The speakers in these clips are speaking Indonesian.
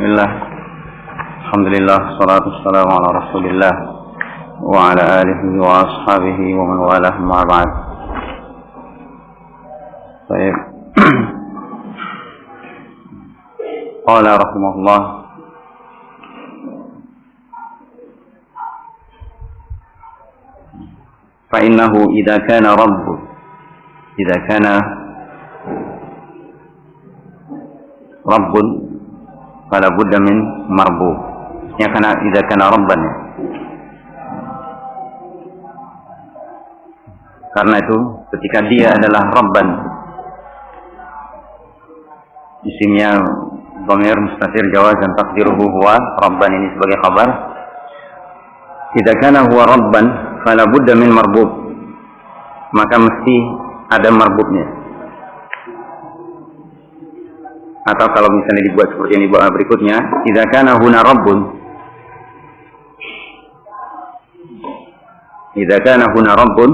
Bismillah. Alhamdulillah, salatu wassalamu ala Rasulillah wa ala alihi wa ashabihi wa man walah ma ba'd. Baik. Qala rahimahullah fa innahu idza kana rabbun fala budda min marbub. Ya karena idza kana rabban. Karena itu ketika dia adalah rabban, isimnya dhamir mustatir jawazan taqdiruhu huwa rabban, ini sebagai khabar. Idza kana huwa rabban fala budda min marbub, maka mesti ada marbubnya. Atau kalau misalnya dibuat seperti yang dibawa berikutnya, idza kana huna rabbun, idza kana huna rabbun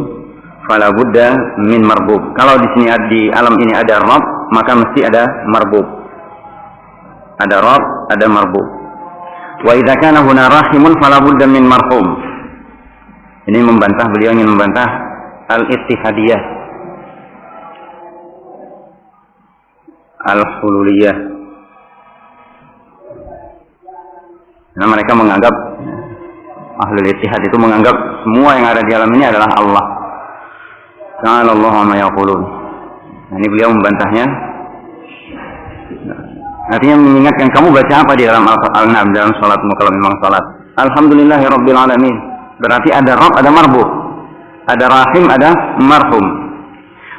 fala budda min marbub. Kalau di sini di alam ini ada rabb, maka mesti ada marbub. Ada rabb, ada marbub. Wa idza kana huna rahimun fala budda min marhum. Ini membantah, beliau ingin membantah al-ittihadiyah, al-hululiyah. Karena mereka menganggap, ahlul ittihad itu menganggap semua yang ada di alam ini adalah Allah. Ta'ala Allah amma yaqulun. Nah, ini beliau membantahnya. Artinya mengingatkan, kamu baca apa di dalam Al-Qur'an, dalam salatmu kalau memang salat? Alhamdulillahirabbil alamin. Berarti ada Rabb, ada marbub. Ada Rahim, ada marhum.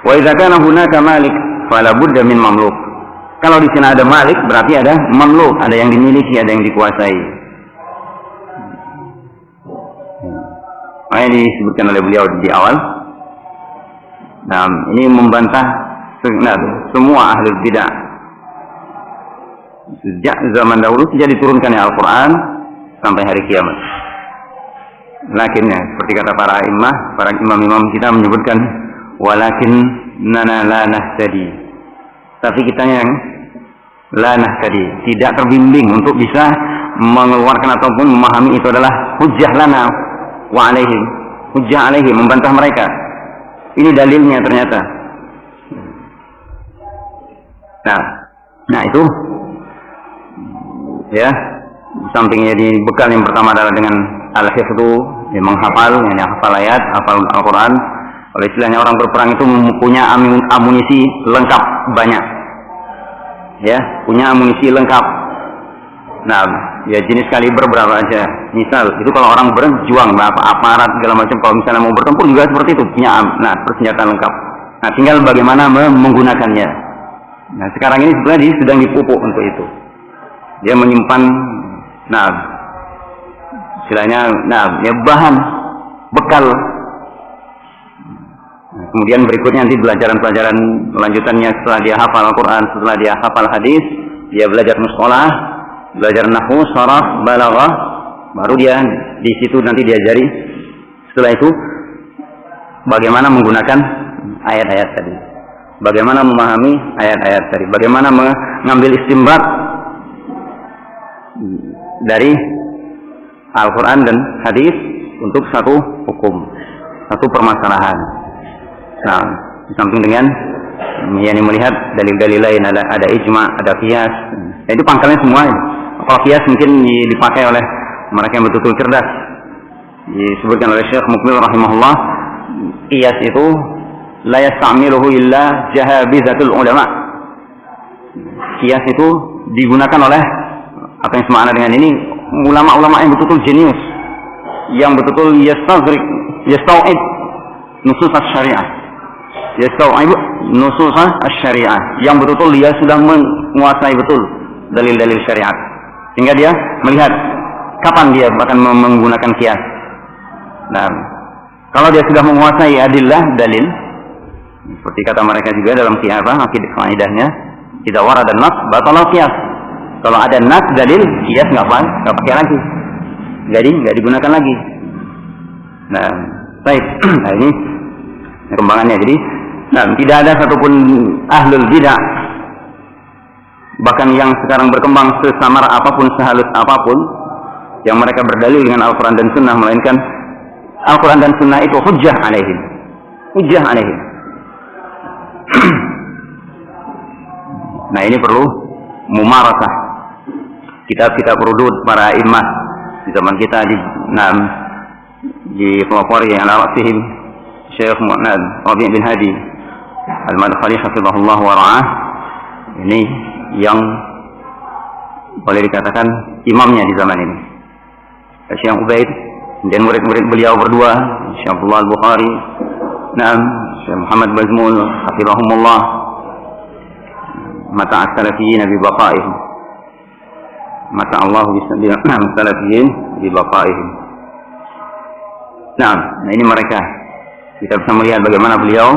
Wa idza kana hunaka malik fala budda min mamluk. Kalau di sini ada malik, berarti ada mamluk, ada yang dimiliki, ada yang dikuasai. Nah, ini disebutkan oleh beliau di awal. Nah, ini membantah semua ahlul bidah. Sejak zaman dahulu sejak diturunkannya Al-Quran sampai hari kiamat. Lakinnya, seperti kata para imam, para imam-imam kita menyebutkan, walakin nana la nahtadi. Tapi kita yang la nahtadi, tidak terbimbing untuk bisa mengeluarkan ataupun memahami itu adalah hujjah lana wa alaihim, hujjah alaihim, membantah mereka. Ini dalilnya ternyata. Nah itu ya, sampingnya di bekal yang pertama adalah dengan al-hifdzu, yang menghafal, yang hafal ayat, hafal Al-Quran. Oleh istilahnya orang berperang itu mempunyai amunisi lengkap banyak. Ya, punya amunisi lengkap. Nah, ya jenis kaliber berapa aja. Misal, itu kalau orang berjuang, aparat segala macam, kalau misalnya mau bertempur juga seperti itu, punya persenjataan lengkap. Nah, tinggal bagaimana menggunakannya. Nah, sekarang ini sebenarnya sedang dipupuk untuk itu. Dia menyimpan, istilahnya, ya bahan, bekal. Nah, kemudian berikutnya nanti pelajaran-pelajaran lanjutannya setelah dia hafal Al-Quran, setelah dia hafal hadis, dia belajar mustalah, belajar nahwu, sharaf, balaghah, baru dia di situ nanti diajari. Setelah itu bagaimana menggunakan ayat-ayat tadi, bagaimana memahami ayat-ayat tadi, bagaimana mengambil istinbat dari Al-Quran dan hadis untuk satu hukum, satu permasalahan. Nah, di samping dengan yakni melihat dalil-dalil lain, ada ijma, ada qiyas. Nah, itu pangkalnya semua. Kalau qiyas mungkin dipakai oleh mereka yang betul-betul cerdas. Disebutkan oleh Syekh Mukbil rahimahullah, qiyas itu la yasta'miluhu illa jahabizatul ulama. Qiyas itu digunakan oleh apa yang semakna dengan ini, ulama-ulama yang betul-betul jenius, yang betul-betul yastau'ib nusus asy-syariah. Yastau'ib nusus asy-syariah, yang betul-betul dia sudah menguasai betul dalil-dalil syariat, sehingga dia melihat kapan dia akan menggunakan qiyas. Nah, kalau dia sudah menguasai adillah dalil, seperti kata mereka juga dalam kaidahnya, idza warada an-nas batala qiyas. Kalau ada nas dalil, qiyas nggak pakai lagi, nggak digunakan lagi. Nah, baik. Nah, ini perkembangannya. Jadi, tidak ada satupun ahlul bidah bahkan yang sekarang berkembang sesamar apapun, sehalus apapun, yang mereka berdalil dengan Al-Quran dan Sunnah, melainkan Al-Quran dan Sunnah itu hujjah alaihim. Hujjah alaihim. Nah, ini perlu mumarasah. Kitab-kitab rudud para imam di zaman kita di pelopor yang ala rasihim Syekh Muhammad Rabi' bin Hadi Al-Madkhali hafizahullah wa ra'ah. Ini yang boleh dikatakan imamnya di zaman ini. Syekh Ubaid dan murid-murid beliau berdua, Syekh Abdullah Al-Bukhari, Syekh Muhammad Bazmul hafizahumullah, mata as-salafiyyin bi baqaihim. Mata Allah bis-salafiyyin bi baqaihim. Nah, ini mereka. Kita bisa melihat bagaimana beliau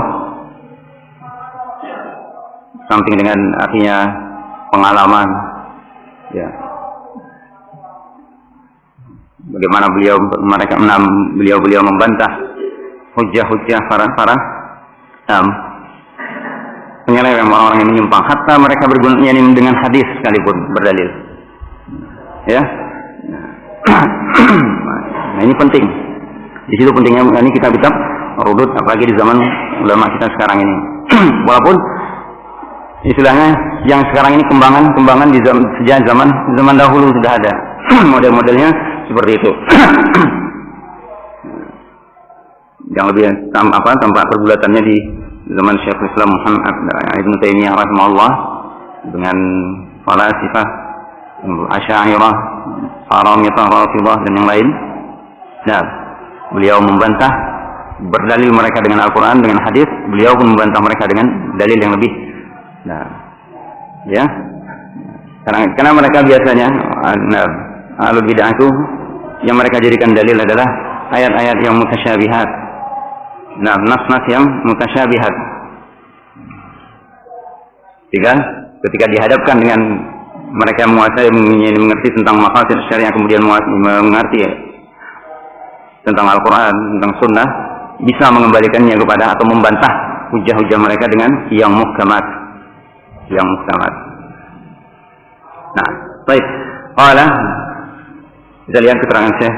samping dengan artinya pengalaman, ya. Bagaimana beliau membantah hujjah-hujjah farah-farah penyeleweng orang-orang yang menyimpang, hatta mereka berguna dengan hadis sekalipun berdalil, ya. Nah, ini penting. Di situ pentingnya ini kitab-kitab rudud, apalagi di zaman ulama kita sekarang ini. Walaupun istilahnya yang sekarang ini kembangan di sejak zaman dahulu sudah ada model-modelnya seperti itu. Yang lebih tampak pergulatannya di zaman Syekhul Islam Muhammad Ibn Taimiyah rahimahullah dengan falasifah Asy'ariyah, Haramiyah, Rafidhah dan yang lain. Nah, beliau membantah berdalil mereka dengan Al-Quran, dengan hadis. Beliau pun membantah mereka dengan dalil yang lebih. Nah, ya, karena mereka biasanya ahlul bid'ah itu yang mereka jadikan dalil adalah ayat-ayat yang mutasyabihat. Nah, nas-nas yang mutasyabihat. Ketika dihadapkan dengan mereka menguasai, mengerti tentang maqasid syariah, kemudian mengerti tentang Al-Quran, tentang Sunnah, bisa mengembalikannya kepada atau membantah hujah-hujah mereka dengan yang muhkamat. Nah, baik. Qala, kita lihat keterangan Syekh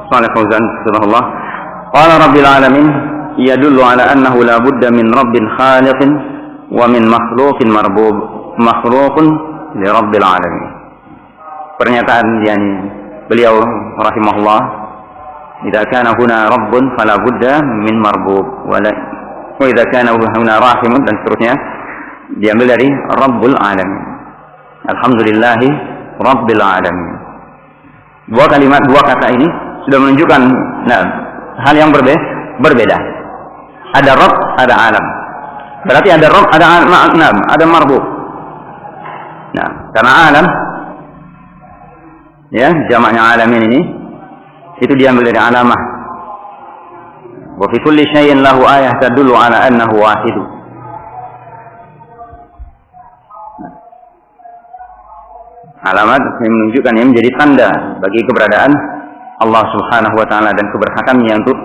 Shalih Fauzan hafizahullah. Qala Rabbil alamin yadullu ala annahu la budda min rabbin khaliqin wa min makhluqin marbub, makhluqun li rabbil alamin. Pernyataan yang beliau rahimahullah, idza kana huna rabbun fala budda min marbub wa idza kana huna rahimun, dan seterusnya diambil dari Rabbul Alamin. Alhamdulillahi Rabbil Alamin. Dua kata ini sudah menunjukkan hal yang berbeda. Ada Rabb, ada Alam. Berarti ada Rabb, ada marbub. Nah, karena Alam, ya, jamaknya Alamin ini itu diambil dari alamah. Wa fi kulli syai'in lahu ayah tadullu ala annahu wahid. Alamat yang menunjukkan, yang menjadi tanda bagi keberadaan Allah Subhanahu wa taala dan keberhakannya untuk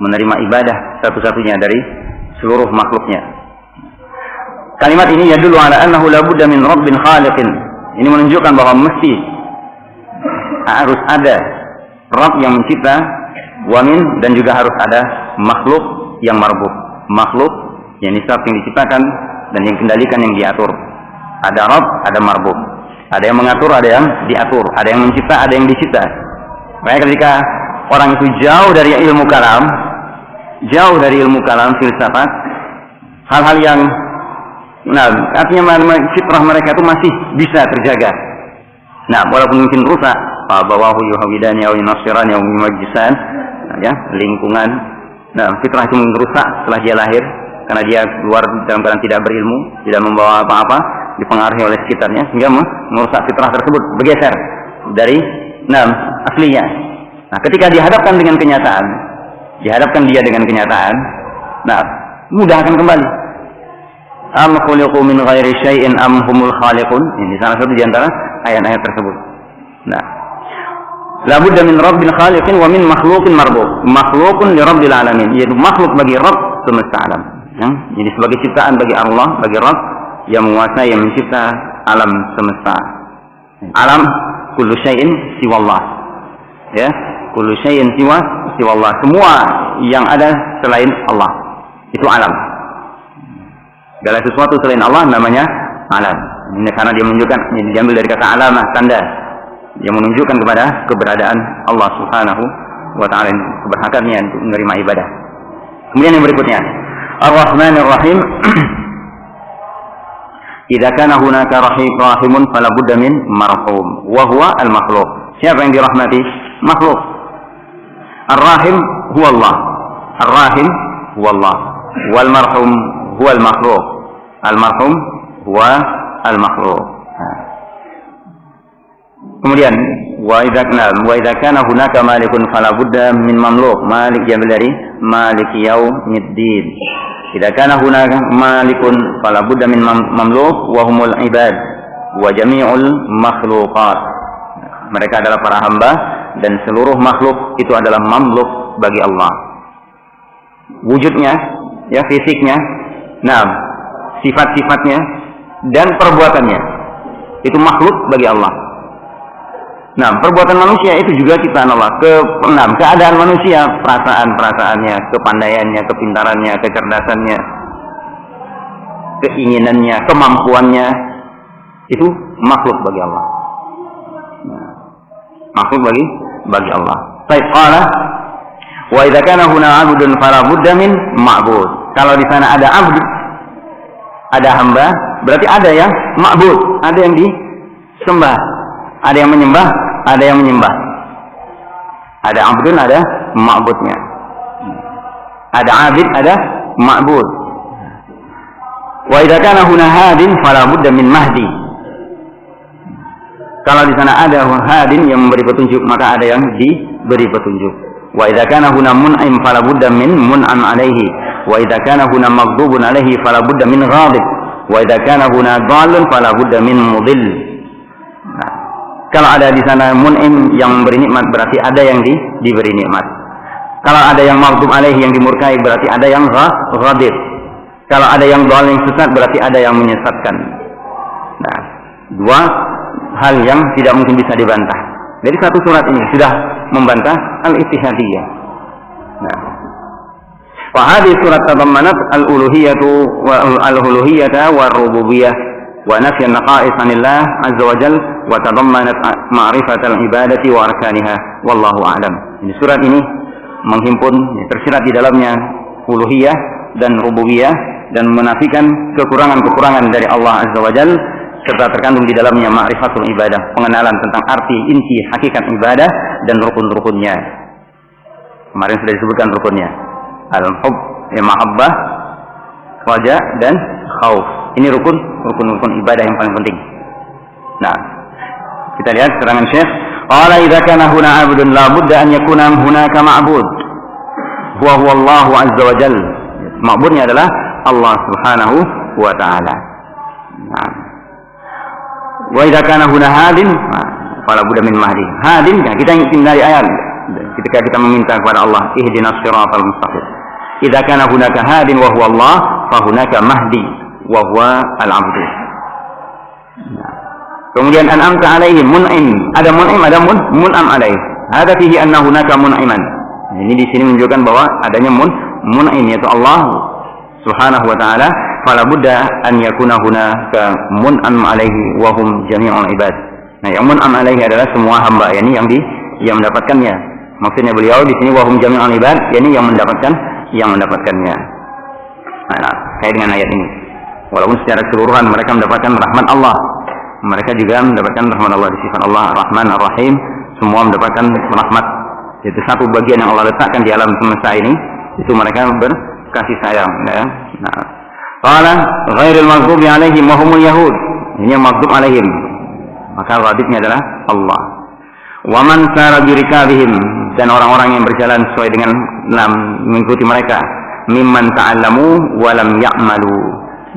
menerima ibadah satu-satunya dari seluruh makhluknya. Kalimat ini yadullu ala annahu la budda min rabbin khaliqin. Ini menunjukkan bahwa mesti harus ada Rabb yang mencipta, wamin, dan juga harus ada makhluk yang marbub, makhluk yang diciptakan dan yang kendalikan, yang diatur. Ada Rabb, ada marbub. Ada yang mengatur, ada yang diatur. Ada yang mencipta, ada yang dicipta. Makanya ketika orang itu jauh dari ilmu kalam, filsafat, hal-hal yang artinya fitrah mereka itu masih bisa terjaga. Nah, walaupun mungkin rusak, bawahu yuhawidani aw yunasirani aw yumajjisan, ya, lingkungan. Nah, fitrah itu rusak setelah dia lahir karena dia keluar dalam keadaan tidak berilmu, tidak membawa apa-apa, dipengaruhi oleh sekitarnya sehingga merusak fitrah tersebut, bergeser dari aslinya. Nah, ketika dihadapkan dia dengan kenyataan, mudah akan kembali. Am khuliqu min ghairi syai'in am humul khaliqun. Ini salah satu di antara ayat-ayat tersebut. Nah, la budda min rabbil khaliqin wa min makhluqin marbub. Makhluqun li rabbil alamin, yaitu makhluk bagi Rabb semesta alam. Jadi sebagai ciptaan bagi Allah, bagi Rabb yang menguasai, yang mencipta alam semesta. Alam kullu syai'in siwallah. Ya, kullu syai'in siwallah. Semua yang ada selain Allah itu alam. Segala sesuatu selain Allah namanya alam. Ini karena dia menunjukkan, ini diambil dari kata alamah, tanda yang menunjukkan kepada keberadaan Allah Subhanahu wa ta'ala, keberhakannya untuk menerima ibadah. Kemudian yang berikutnya, Ar-Rahmanir Rahim. Idza kana hunaka rahimun fala budda min marhum wa huwa al-makhluq. Siapa yang dirahmati? Makhluk. Ar-Rahim huwa Allah. Ar-Rahim huwa Allah. Wal marhum huwa al-makhluq. Al-marhum huwa al-makhluq. Kemudian wa idza kana hunaka malikun fala budda min mamluk. Malik diambil dari maliki yaumiddin. Idza kana hunaka malikun fala budda min mamluk wa humul ibad wa jami'ul makhluqat. Mereka adalah para hamba dan seluruh makhluk itu adalah mamluk bagi Allah. Wujudnya, ya, fisiknya, sifat-sifatnya dan perbuatannya itu makhluk bagi Allah. Perbuatan manusia itu juga ciptaan Allah. Keadaan manusia, perasaan-perasaannya, kepandaiannya, kepintarannya, kecerdasannya, keinginannya, kemampuannya itu makhluk bagi Allah. Makhluk bagi Allah. Baik, qala wa idza kana huna 'abdun fala budda min ma'bud. Kalau di sana ada abd, ada hamba, berarti ada yang ma'bud, ada yang disembah, ada yang menyembah, ada yang menyembah. Ada abdun, ada ma'budnya. Ada abid, ada ma'bud. Wa idza kana huna hadin fala budda min mahdi. Kalau di sana ada hadin yang memberi petunjuk, maka ada yang diberi petunjuk. Wa idza kana huna mun'im fala budda min mun'am alaihi. Wa idza kana huna maghdubun alaihi fala budda min ghadib. Wa idza kana huna dhalun fala budda min mudhill. Kalau ada di sana mun'im yang memberi nikmat, berarti ada yang diberi nikmat. Kalau ada yang maghdub alaihi yang dimurkai, berarti ada yang ghadib. Kalau ada yang dhalun yang sesat, berarti ada yang menyesatkan. Dua hal yang tidak mungkin bisa dibantah. Jadi satu surat ini sudah membantah al-ittihadiyah. Wa hadhihi surat tadammanat al-uluhiyyatu wa al-uluhiyyata wa ar-rububiyyah wa nafy an-naqais 'anillah 'azza wa jalla wa tadammanat ma'rifat al-ibadati wa arkaniha wallahu a'lam. Ini surat ini menghimpun, tersirat di dalamnya uluhiyah dan rububiyah dan menafikan kekurangan-kekurangan dari Allah azza wa jalla, serta terkandung di dalamnya ma'rifatul ibadah, pengenalan tentang arti inti hakikat ibadah dan rukun-rukunnya. Kemarin sudah disebutkan rukunnya. Al-hub, mahabbah, raja dan khauf. Ini rukun ibadah yang paling penting. Kita lihat keterangan Syekh. Qala idza kana huna 'abdun la budda an yakuna hunaka ma'bud. Huwa Allahu azza wa jalla. Ma'budnya adalah Allah Subhanahu wa ta'ala. Wa idza kana huna hadin fala budda min mahdi. Hadin, kita ingin dari ayat ketika kita meminta kepada Allah, ihdinas siratal mustaqim. Idza kana hunaka hadin wa huwa Allah, fa hunaka mahdi wa huwa al-'abd. Kemudian an'amta alaihim, mun'im, ada mun'im, ada mun'am alaih. Hada fihi anna hunaka mun'iman. Ini di sini menunjukkan bahwa adanya mun'im, yaitu Allah Subhanahu wa ta'ala. Fala budda an yakuna hunaka mun'am alaihi wa hum jami'ul ibad. Yang mun'am alaihi adalah semua hamba, yakni yang mendapatkannya. Maksudnya beliau di sini wa hum jami'ul ibad, yakni yang mendapatkannya. Kait dengan ayat ini. Walaupun secara keseluruhan mereka mendapatkan rahmat Allah, mereka juga mendapatkan rahmat Allah. Di sifat Allah Rahman Ar-Rahim, semua mendapatkan rahmat. Itu satu bagian yang Allah letakkan di alam semesta ini, itu mereka berkasih sayang. Qala ghairil maghdubi alaihim wa humul yahud. Ini yang maghdub alaihim, maka ghadibnya adalah Allah. Wa man sara bi rikabihim, dan orang-orang yang berjalan sesuai dengan mengikuti mereka, mimman ta'allamu wa lam ya'malu,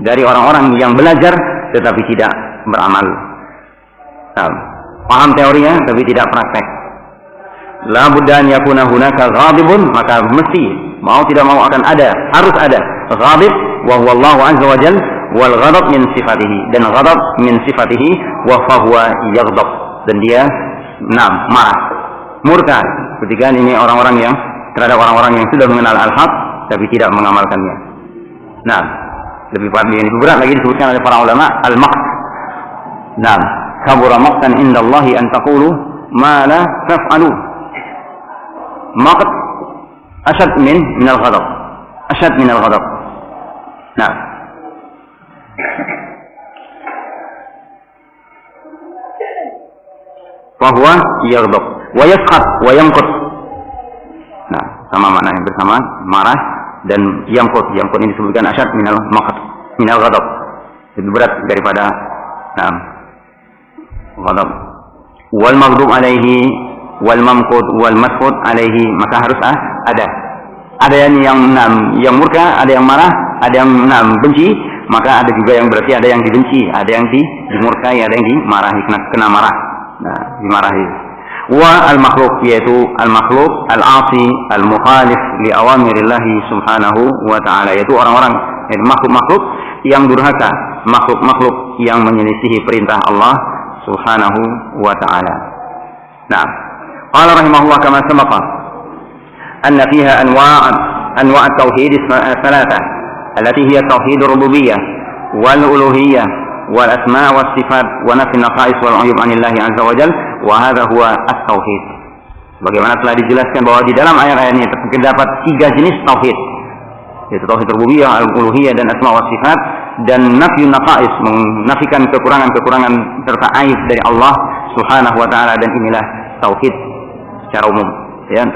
dari orang-orang yang belajar tetapi tidak beramal. Paham teorinya tapi tidak praktek. La budda an yakuna hunaka ghadibun, maka mesti mau tidak mau akan ada, harus ada ghadib wa huwa Allah azza wa jalla wal ghadab min sifatihi, dan ghadab min sifatihi, wa fahuwa yaghdab, dan dia marah, murka ketika ini orang-orang yang terhadap orang-orang yang sudah mengenal al-haq tapi tidak mengamalkannya. Lebih berat lagi disebutkan oleh para ulama al-maqt. Kabura maqtan indallahi an taqulu ma la taf'alu. Maqt asyad min al-ghadab. Asyad min al-ghadab. Fahuwa yaghdab wa yasqat wa yamqut. Sama makna yang bersama, marah dan yamqut. Yamqut ini disebutkan asyad minal maqt, minal ghadab. Lebih berat daripada ghadab. Wal maghdub alaihi wal mamqut wal masqut alaihi, maka harus ada yang murka, ada yang marah, ada yang benci, maka ada juga yang berarti ada yang dibenci, ada yang dimurkai, ada yang dimarahi, kena marah. Dimarahi. Wa al-makhluk, yaitu al-makhluk al-asi al-mukhalif li awamirillahi subhanahu wa ta'ala, yaitu orang-orang, makhluk-makhluk yang durhaka, makhluk-makhluk yang menyelisihi perintah Allah subhanahu wa ta'ala. Qala rahimahullah kama sabaqa anna fiha anwa' at-tauhid thalatha allati hiya tauhid ar-rububiyyah wal uluhiyyah wal asma' was sifat wa nafi an-naqais wal 'uyub 'anillahi 'azza wa jalla, wa hadha huwa at-tauhid. Sebagaimana telah dijelaskan bahwa di dalam ayat-ayat ini terdapat 3 jenis tauhid, yaitu tauhid rububiyah, al-uluhiyah, dan asma wa sifat, dan nafyun naqais, menafikan kekurangan-kekurangan serta aib dari Allah subhanahu wa ta'ala, dan inilah tauhid secara umum,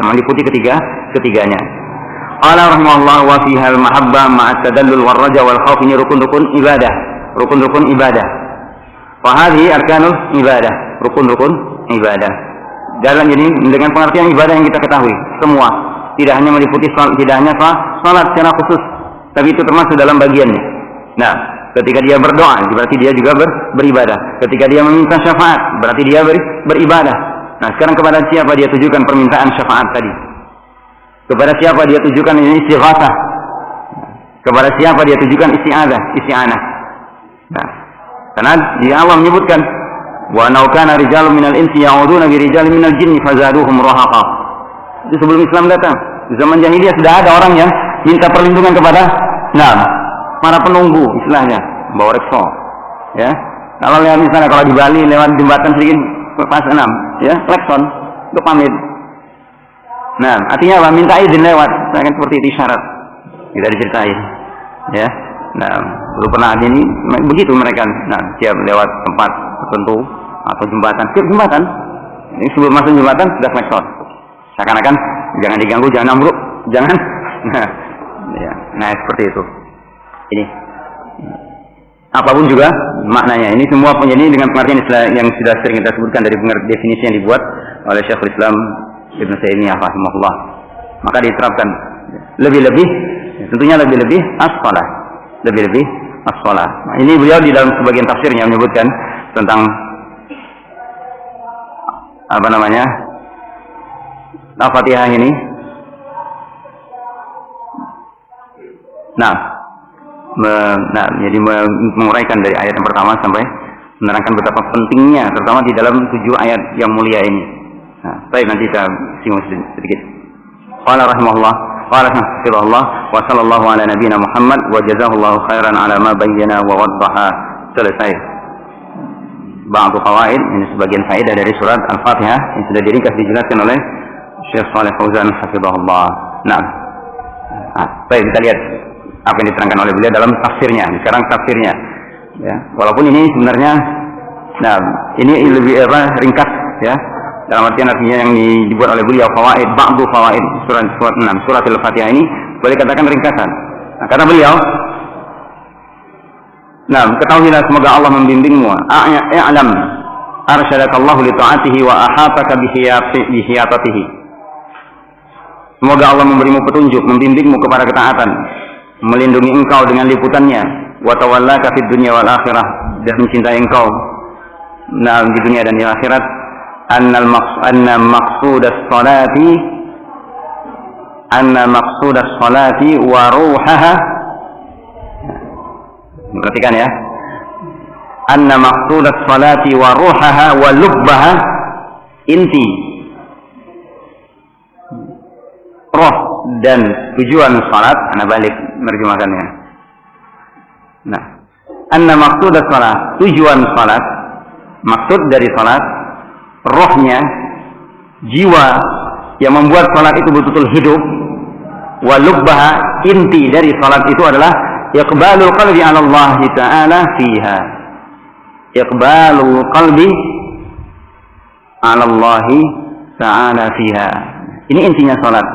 meliputi ketiganya. Qala rahimahullah wa fiha al-mahabbah ma'a tadallul wal raja wal khauf, ini rukun-rukun ibadah. Wa hadhihi arkanul ibadah, rukun-rukun ibadah. Dalam ini dengan pengertian ibadah yang kita ketahui semua, tidak hanya meliputi tidak hanya salat secara khusus, tapi itu termasuk dalam bagiannya. Ketika dia berdoa berarti dia juga beribadah. Ketika dia meminta syafaat berarti dia beribadah. Sekarang kepada siapa dia tujukan permintaan syafaat tadi? Kepada siapa dia tujukan istighatsah? Kepada siapa dia tujukan isti'anah? Karena di Allah menyebutkan wa anau kana rijalun minal insi ya'uduna bi rijalin minal jinni fazaduhum rahaqa. Itu sebelum Islam datang. Di zaman jahiliyah sudah ada orang yang minta perlindungan kepada para penunggu, istilahnya bawa rekso. Kalau lihat misalnya kalau di Bali lewat jembatan sedikit pas 6, klakson untuk pamit. Artinya apa? Minta izin lewat, kan seperti itu isyarat. Tidak diceritain. Dulu pernah ini begitu mereka. Siap lewat tempat tertentu atau jembatan, ini sebelum masuk jembatan sudah klakson. Seakan-akan jangan diganggu, jangan ambruk, jangan. Seperti itu. Ini apapun juga maknanya. Ini semua penyanyi dengan pengertian yang sudah sering kita sebutkan dari definisi yang dibuat oleh Syekhul Islam Ibnu Taimiyah rahimahullah. Maka diterapkan lebih-lebih, tentunya lebih-lebih as-shalah. Ini beliau di dalam sebagian tafsirnya menyebutkan tentang Al-Fatihah ini. Jadi menguraikan dari ayat yang pertama sampai menerangkan betapa pentingnya, terutama di dalam 7 ayat yang mulia ini. Baik, nanti saya singgung sedikit. Qala rahimahullah, qala hafizahullah, wa sallallahu ala nabiyyina Muhammad wa jazahullahu khairan ala ma bayyana wa waddaha. Selesai. Ba'du fawaid, ini sebagian faedah dari surat Al-Fatihah yang sudah diringkas dijelaskan oleh Syekh Shalih Fauzan hafizahullah. Baik, kita lihat apa yang diterangkan oleh beliau dalam tafsirnya. Sekarang tafsirnya, walaupun ini sebenarnya, ini lebih ringkas, dalam artian artinya yang dibuat oleh beliau fawaid, ba'du fawaid surat 6 surat Al-Fatihah ini boleh katakan ringkasan. Kata beliau, ketahuilah semoga Allah membimbingmu. A'lam arsyadakallahu li ta'atihi wa ahataka bi hiyatatihi. Semoga Allah memberimu petunjuk, membimbingmu kepada ketaatan, melindungi engkau dengan liputannya, wa tawallaka fid dunya wal akhirah, dan mencintai engkau di dunia dan di akhirat. Anna maqsudas salati wa ruhaha. Perhatikan ya. Anna maqsudat salati wa ruhaha wa lubbaha, inti, roh dan tujuan salat, ana balik menerjemahkannya. Nah, anna maqsudat salat, tujuan salat, maksud dari salat, rohnya, jiwa yang membuat salat itu betul-betul hidup, wa lubbaha, inti dari salat itu adalah iqbalul qalbi 'ala Allah Ta'ala fiha. Iqbalul qalbi 'ala Allah Ta'ala fiha. Ini intinya salat.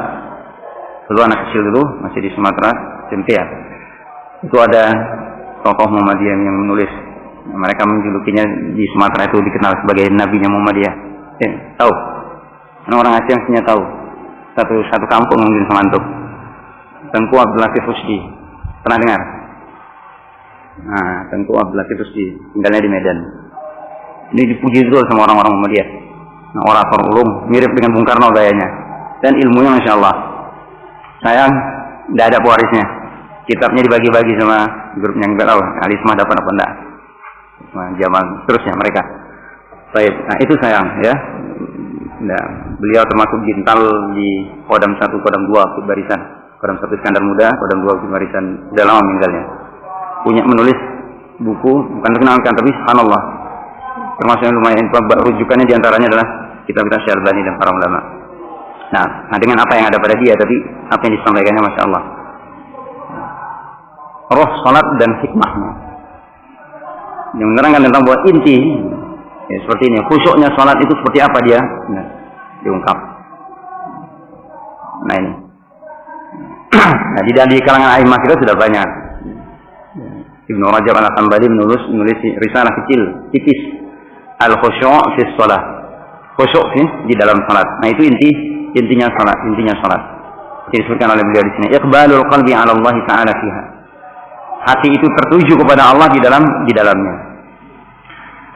Dulu anak kecil dulu masih di Sumatera, SMP ya. Itu ada tokoh Muhammadiyah yang menulis. Mereka menjulukinya di Sumatera itu dikenal sebagai Nabinya Muhammadiyah. Tahu? Orang Aceh mestinya tahu. Satu kampung mungkin sama antum. Tengku Abdul Latif Rusdi. Pernah dengar? Nah, Tengku Abdul Latif Rusdi, tinggalnya di Medan. Ini dipuji dulu sama orang-orang Muhammadiyah. Nah, orator ulum, mirip dengan Bung Karno gayanya. Dan ilmunya Masya Allah. Sayang, tidak ada pewarisnya. Kitabnya dibagi-bagi sama grupnya, yang tahu. Alismah dapat apa enggak? Zaman terusnya mereka. Baik, nah itu sayang ya. Nah, beliau termasuk jintal di Kodam 1, Kodam 2 barisan. Kodam 1 Iskandar Muda, Kodam 2 barisan. Sudah lama meninggalnya. Punya menulis buku, bukan terkenalkan, tapi subhanallah. Termasuk yang lumayan, rujukannya diantaranya adalah kitab-kitab Syarbani dan para ulama. Nah, dengan apa yang ada pada dia, tapi apa yang disampaikannya Masya Allah. Roh salat dan hikmahnya. Yang menerangkan tentang bahwa inti, ya, seperti ini, khusyuknya salat itu seperti apa dia? Nah, diungkap. Nah ini. Nah, di kalangan a'immah kita sudah banyak. Ibnu Rajab Al-Hambali menulis risalah kecil, tipis, Al-Khusyu' fi Shalah. Khusyuk di dalam salat. Nah, itu intinya salat. Disebutkan oleh beliau di sini, iqbalul qalbi 'ala Allah Ta'ala fiha. Hati itu tertuju kepada Allah di dalamnya.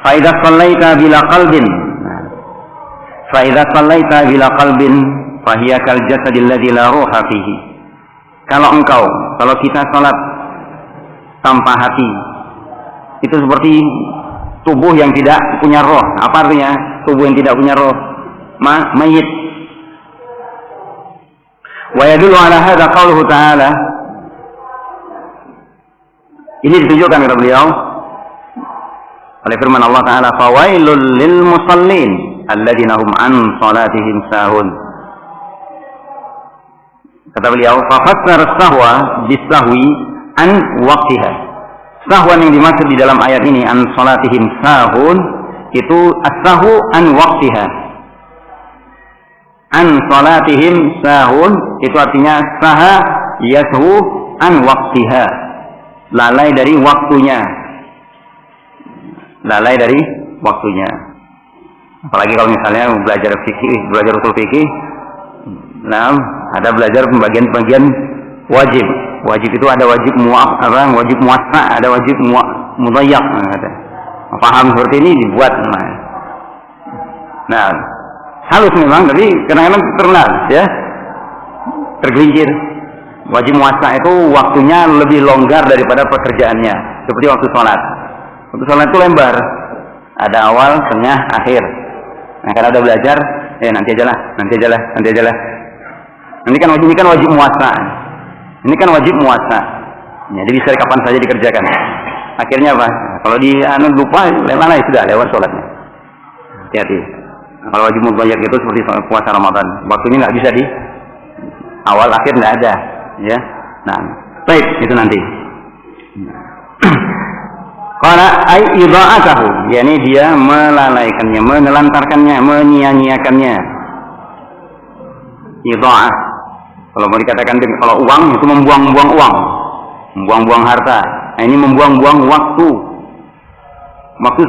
Fa idza shallaita bila qalbin. Fa idza shallaita bila qalbin fa hiya kal jasadil ladzi la ruha fihi. Kalau kita salat tanpa hati, itu seperti tubuh yang tidak punya roh. Apa artinya? Tubuh yang tidak punya roh, mayit. Wa yadullu ala hadza qauluhu ta'ala. Ini ditunjukkan kepada beliau oleh firman Allah Ta'ala, fawailul lil musallin alladzina hum an salatihim sahun. Kata beliau, fafassara sahwa bisahwi an waqtiha. Sahwan yang dimaksud di dalam ayat ini, an salatihim sahun, itu as-sahwu an waqtiha. An salatihim sahun itu artinya saha yashu an waqtiha, lalai dari waktunya. Apalagi kalau misalnya belajar fikih, belajar usul fikih, nah ada belajar pembagian wajib. Wajib itu ada wajib wajib muwassa, ada wajib mudayyak. Paham seperti ini dibuat. Nah, halus memang, tapi kadang-kadang tergelincir. Wajib muwassa itu waktunya lebih longgar daripada pekerjaannya, seperti waktu sholat. Waktu sholat itu lembar, ada awal, tengah, akhir. Nah, karena ada belajar, nanti aja lah. Ini kan wajib muwassa. Ya, jadi bisa kapan saja dikerjakan. Akhirnya apa? Kalau lupa, mana sudah lewat sholatnya. Hati-hati. Kalau wajib mudayyak itu seperti puasa Ramadan, waktunya nggak bisa di awal akhir, nggak ada. Ya, nah, baik, itu nanti. Qala ay idha'atahu, yakni dia melalaikannya, menelantarkannya, menyia-nyiakannya. Idha'ah. Kalau mau dikatakan kalau uang itu membuang-buang uang, membuang-buang harta. Nah, ini membuang-buang waktu. Waktu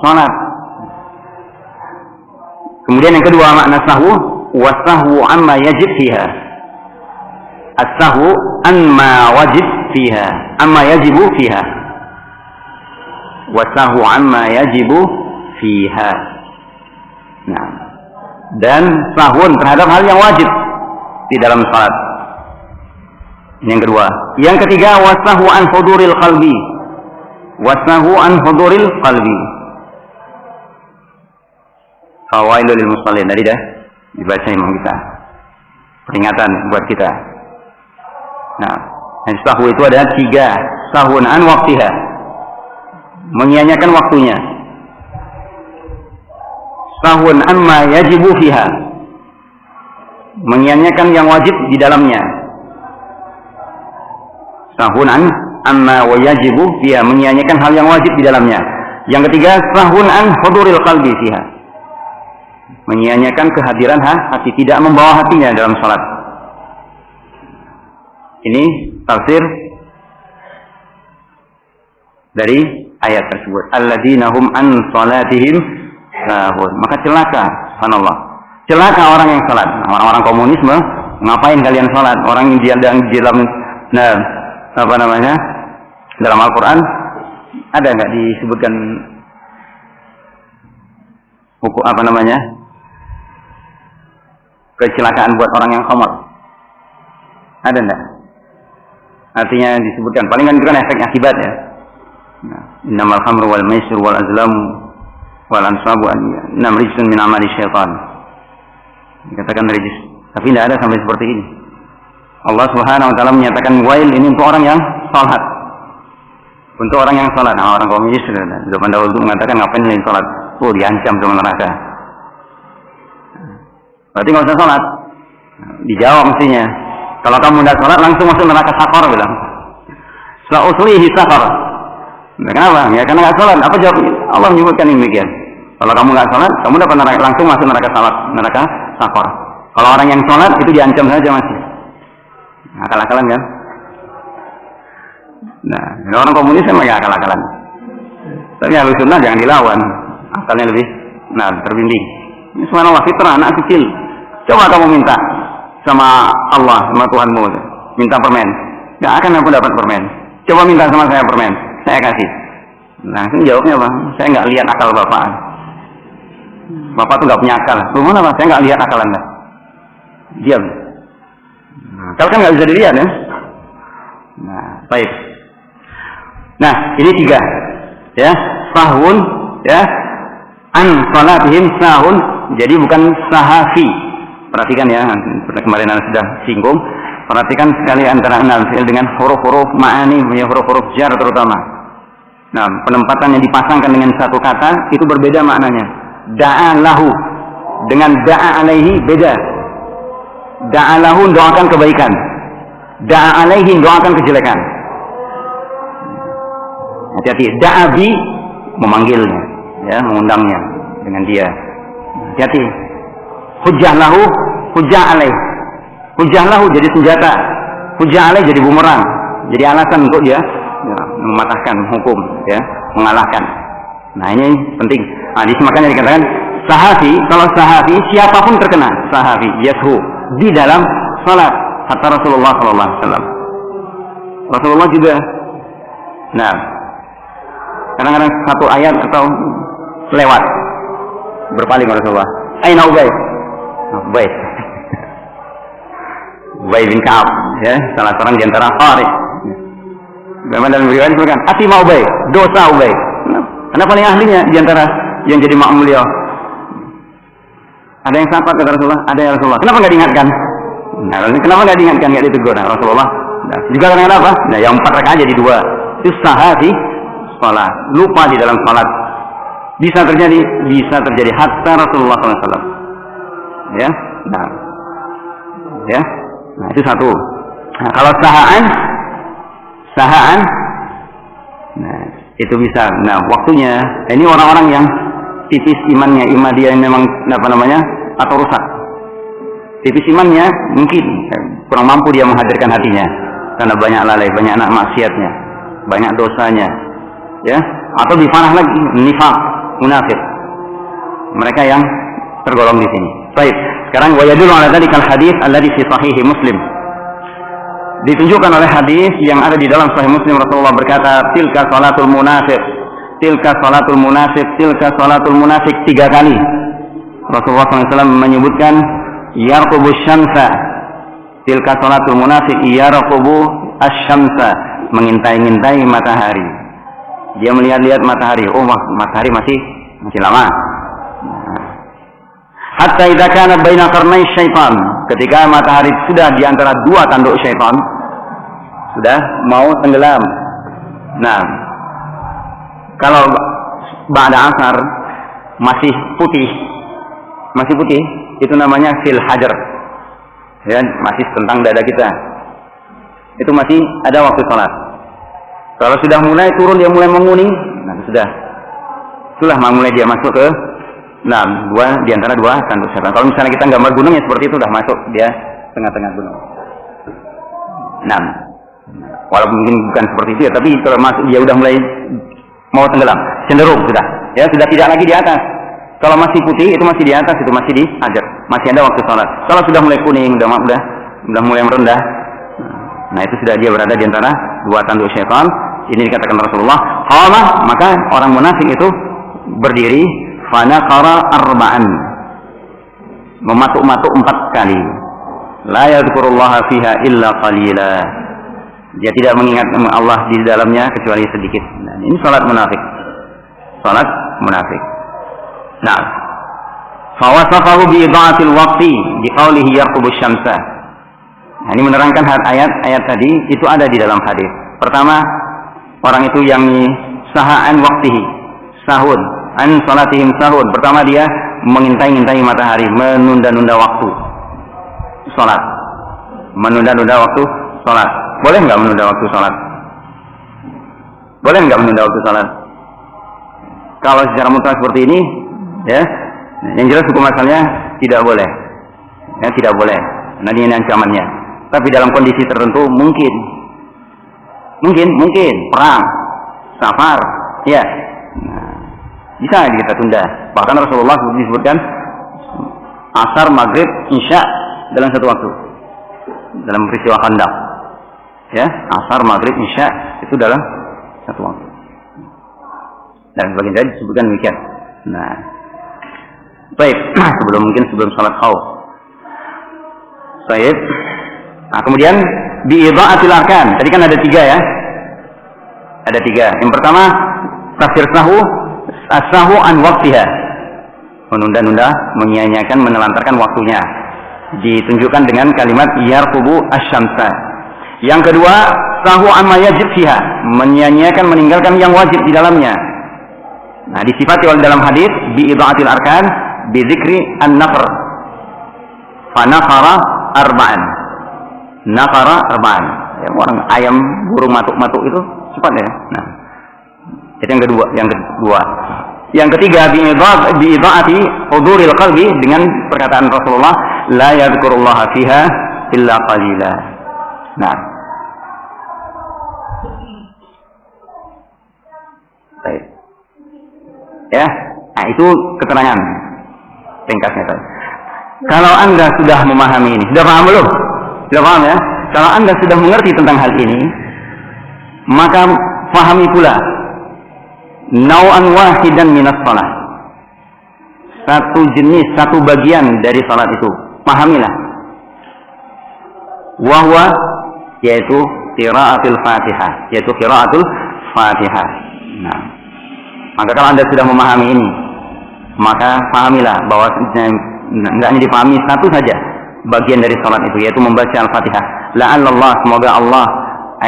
salat. Kemudian yang kedua makna sahwu, wasahwu amma yajib fiha. As-sahwu amma wajib fiha, amma yajibu fiha. Wasahwu amma yajibu fiha. Nah, dan sahwun terhadap hal yang wajib di dalam salat. Yang kedua. Yang ketiga, wasahwu an huduril qalbi. Wasahu an huduril qalbi. Fawailul lil musallin. Tadi dah dibaca imam kita. Peringatan buat kita. Nah, sahwu itu ada 3. Sahun an waqtiha. Menyanyiakan waktunya. Sahun amma yajibu fiha. Menyanyiakan yang wajib di dalamnya. Sahun an amma wajibu fiha. Menyanyiakan hal yang wajib di dalamnya. Yang ketiga, sahun an huduril qalbi fiha. Menyanyiakan kehadiran hati, tidak membawa hatinya dalam salat. Ini tafsir dari ayat tersebut. Alladzina hum an salatihim sahun. Maka celaka, subhanallah. Celaka orang yang salat. Orang-orang komunisme, ngapain kalian salat? Orang yang dalam dalam Al-Quran ada nggak disebutkan hukum kecelakaan buat orang yang khamar? Ada enggak? Artinya disebutkan, paling kan itu kan efek akibat ya. Innamal khamru wal maisir wal azlam wal ansabu annam rijsun min amali syaitan. Dikatakan rijis, tapi tidak ada sampai seperti ini. Allah Subhanahu wa taala menyatakan wail ini untuk orang yang salat. Untuk orang yang salat. Nah, orang komunis zaman dahulu mengatakan ngapain kalian salat? Oh, diancam sama neraka. Berarti nggak usah salat. Dijawab mestinya. Kalau kamu tidak salat langsung masuk neraka sakor bilang. Sa'uslihi sakor. Nah, kenapa? Ya karena nggak salat. Apa jawab? Allah menyebutkan demikian. Kalau kamu nggak salat, kamu dapat langsung masuk neraka sakor. Kalau orang yang salat itu diancam saja masih. Akal-akalan kan? Nah, orang komunis memang ya akal-akalan. Tapi Ahlus Sunnah jangan dilawan. Akalnya lebih terbimbing. Ini subhanallah fitrah anak kecil. Coba kamu minta sama Allah, sama Tuhanmu, minta permen. Gak akan aku dapat permen. Coba minta sama saya permen, saya kasih. Langsung jawabnya apa? Saya nggak lihat akal bapak. Bapak tuh nggak punya akal. Gimana pak? Saya nggak lihat akal anda. Diam. Kalau kan nggak bisa dilihat ya. Nah, baik. Nah, ini 3. Ya, sahun, ya, an salatihim sahun. Jadi bukan sahafi. Perhatikan ya, kemarin Anda sudah singgung. Perhatikan sekali antara fi'il dengan huruf-huruf ma'ani, huruf-huruf jar terutama. Nah, penempatan yang dipasangkan dengan satu kata itu berbeda maknanya. Da'a lahu dengan da'a alaihi beda. Da'a lahu doakan kebaikan. Da'a alaihi doakan kejelekan. Hati-hati. Da'a bi memanggilnya, ya, mengundangnya dengan dia. Hati-hati. Hujjah lahu, hujjah alaih. Hujjah lahu jadi senjata. Hujjah alaih jadi bumerang. Jadi alasan untuk dia ya, mematahkan hukum, ya, mengalahkan. Nah ini penting. Nah, makanya dikatakan sahafi. Kalau sahafi siapapun terkena sahafi yashu di dalam salat. Hatta Rasulullah SAW. Rasulullah juga. Nah, kadang-kadang satu ayat atau lewat berpaling Rasulullah. Aina Ubay? Ubay. Ubay bin Ka'ab, ya, salah seorang di antara Khawarij. Memang dalam riwayat disebutkan, ati ma Ubay, dosa Ubay. Karena paling ahlinya di antara yang jadi makmum beliau. Ada yang sapa kata Rasulullah, ada ya Rasulullah. Kenapa nggak diingatkan? Nah, kenapa nggak diingatkan, nggak ditegur? Nah, Rasulullah. Nah, juga karena apa? Nah, yang 4 rakaat jadi 2. Itu sahafi salat, lupa di dalam salat. Bisa terjadi hatta Rasulullah SAW. Ya, nah itu satu. Nah, kalau sahaan, nah itu bisa. Nah waktunya, ini orang-orang yang tipis imannya, iman dia yang memang atau rusak. Tipis imannya mungkin kurang mampu dia menghadirkan hatinya karena banyak lalai, banyak anak maksiatnya, banyak dosanya, ya. Atau dipanah lagi nifaq, munafik. Mereka yang tergolong di sini. Baik. Sekarang wayadul ala dzalikal hadis alladzi fi sahih Muslim. Ditunjukkan oleh hadis yang ada di dalam Sahih Muslim. Rasulullah berkata, tilka salatul munafiq, tilka salatul munafiq, tilka salatul munafiq 3 kali. Rasulullah SAW menyebutkan yarqubu syamsa, tilka salatul munafiq yarqubu asy-syamsa, mengintai-ngintai matahari. Dia melihat-lihat matahari. Oh, matahari masih lama. Hatta idza kana baina qarnai syaitan, ketika matahari sudah di antara dua tanduk syaitan, sudah mau tenggelam. Nah, kalau ba'da asar masih putih, itu namanya fil hajar. Ya, masih tentang dada kita. Itu masih ada waktu salat. Kalau sudah mulai turun, dia mulai menguning, nah itulah mulai dia masuk ke di antara dua tanduk syaitan. Kalau misalnya kita gambar gunung ya seperti itu, sudah masuk dia tengah-tengah gunung. Nah, walaupun mungkin bukan seperti itu ya, tapi kalau masuk dia udah mulai mau tenggelam, cenderung sudah tidak lagi di atas. Kalau masih putih itu masih di atas, itu masih di hajar, masih ada waktu sholat. Kalau sudah mulai kuning, udah mulai merendah, nah itu sudah dia berada di antara dua tanduk syaitan. Ini dikatakan Rasulullah, qala, maka orang munafik itu berdiri, fanaqara arba'an, mematuk-matuk 4 kali. La yadhkurullaha fiha illa qalila. Dia tidak mengingat Allah di dalamnya kecuali sedikit. Nah, ini salat munafik. Salat munafik. Nah, fawasafahu bi idha'atil waqti bi qawlihi yarqubus syamsa. Nah, ini menerangkan ayat tadi itu ada di dalam hadis. Pertama, orang itu yang sahaan waqtihi, sahun, an salatihim sahun. Pertama dia mengintai-intai matahari, menunda-nunda waktu salat. Menunda-nunda waktu salat. Boleh enggak menunda waktu salat? Boleh enggak menunda waktu salat? Kalau secara mutlak seperti ini, ya, yang jelas hukum asalnya tidak boleh. Ya, tidak boleh. Nah, ini ancamannya. Tapi dalam kondisi tertentu mungkin perang, safar, ya, nah, bisa kita tunda. Bahkan Rasulullah disebutkan asar, maghrib, isya dalam satu waktu, dalam peristiwa Khandaq. Ya, asar, maghrib, isya itu dalam satu waktu. Dan sebagian dari disebutkan demikian. Nah, baik, sebelum salat khauf. Baik. Nah, kemudian bi'idha'atil arkan. Tadi kan ada 3 ya. Ada 3. Yang pertama, tafsir sahu an waqtiha. Menunda-nunda, menyia-nyiakan, menelantarkan waktunya. Ditunjukkan dengan kalimat yarqubu asy-syamsa. Yang kedua, sahu an ma yajib fiha. Menyia-nyiakan, meninggalkan yang wajib di dalamnya. Nah, disifati oleh dalam hadis bi'idha'atil arkan bi dzikri an-nafr. Fa nafara arba'an. Nafara arba'an. Ya, orang ayam burung matuk-matuk itu cepat ya. Nah, itu yang kedua. Yang ketiga bi'idha'ati huduril qalbi, dengan perkataan Rasulullah la yadhkurullaha fiha illa qalila. Nah, baik. Ya, nah itu keterangan ringkasnya tadi. Kalau Anda sudah memahami ini, sudah paham belum? Sudah paham ya? Kalau Anda sudah mengerti tentang hal ini, maka pahami pula nau'an wahidan minas salat. Satu jenis, satu bagian dari salat itu. Pahamilah. Wahwa, yaitu qiraatul Fatihah, yaitu qiraatul Fatihah. Nah, maka kalau Anda sudah memahami ini, maka pahamilah bahwa hendaknya dipahami satu saja bagian dari salat itu, yaitu membaca Al-Fatihah. La'allallah, semoga Allah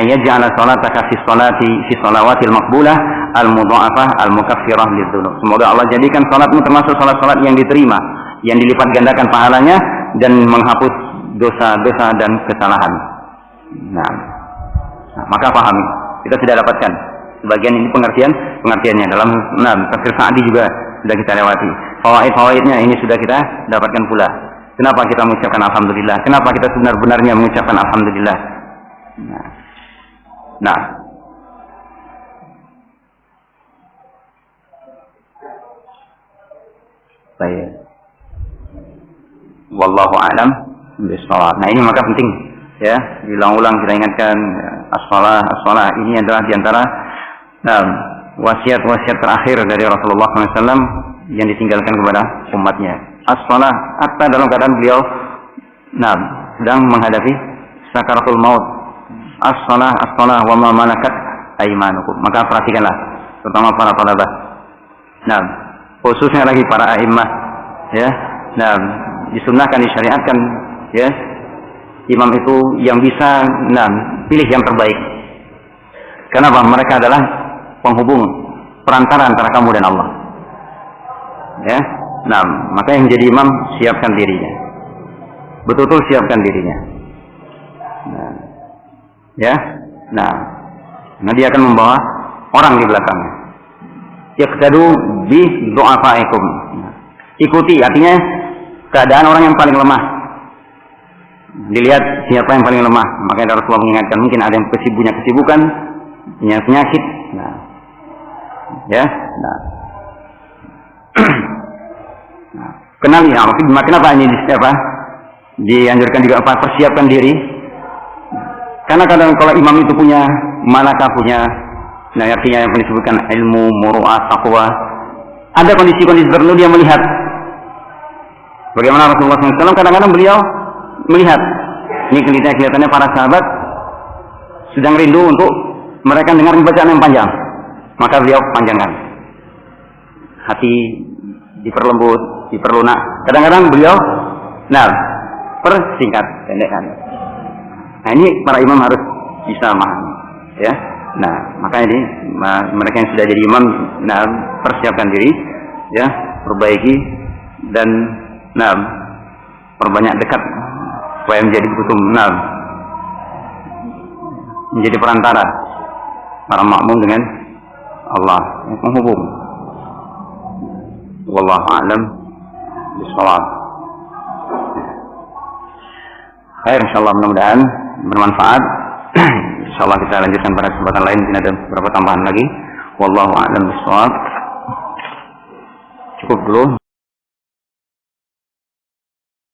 ayyaj'ala salataka fi shalawatil maqbulah al-mudha'afah al-mukaffirah lidzunub. Semoga Allah jadikan salatmu termasuk salat-salat yang diterima, yang dilipat gandakan pahalanya dan menghapus dosa-dosa dan kesalahan. Nah, maka pahami. Kita sudah dapatkan sebagian ini pengertiannya dalam tafsir Sa'di juga sudah kita lewati. Fawaid-fawaidnya ini sudah kita dapatkan pula. Kenapa kita mengucapkan alhamdulillah? Kenapa kita sebenar-benarnya mengucapkan alhamdulillah? Nah. Baik. Wallahu a'lam bishawab. Nah, ini maka penting ya, diulang-ulang kita ingatkan as-shalah ini adalah diantara wasiat-wasiat terakhir dari Rasulullah SAW yang ditinggalkan kepada umatnya. As-shalah, hatta dalam keadaan beliau sedang menghadapi sakaratul maut. As-shalah wa ma malakat aymanukum. Maka perhatikanlah terutama para talabah. Nah, khususnya lagi para a'immah, ya. Nah, disunnahkan, disyariatkan, ya, imam itu yang bisa, nah, pilih yang terbaik. Kenapa? Mereka adalah penghubung, perantara antara kamu dan Allah. Ya, nah, maka yang jadi imam siapkan dirinya, betul-betul siapkan dirinya. Nah, ya, nah, dia akan membawa orang di belakangnya. Yaqtadu bi du'afaikum. Ikuti, artinya keadaan orang yang paling lemah. Dilihat siapa yang paling lemah. Makanya Rasulullah mengingatkan, mungkin ada yang kesibukan, punya penyakit. Nah, ya, nah. Kenali, kenapa ini dianjurkan juga apa? Persiapkan diri. Karena kadang kalau imam itu punya malakah, punya, nah, artinya yang disebutkan ilmu, muru'ah, taqwa, ada kondisi-kondisi tertentu dia melihat. Bagaimana Rasulullah SAW kadang-kadang beliau melihat, ini kelihatannya para sahabat sedang rindu untuk mereka dengar bacaan yang panjang, maka beliau panjangkan. Hati diperlembut, diperlunak. Kadang-kadang beliau, nah, persingkat, pendekkan. Nah, ini para imam harus bisa memahami, ya. Nah, makanya ini mereka yang sudah jadi imam, nah, persiapkan diri, ya, perbaiki dan, nah, perbanyak dekat supaya menjadi betul, nah, menjadi perantara para makmum dengan Allah, yang menghubung. Wallahu a'lam bishawab. Baik, insyaallah mudah-mudahan bermanfaat. Insyaallah kita lanjutkan pada kesempatan lain, mungkin ada beberapa tambahan lagi. Wallahu a'lam bishawab. Cukup dulu.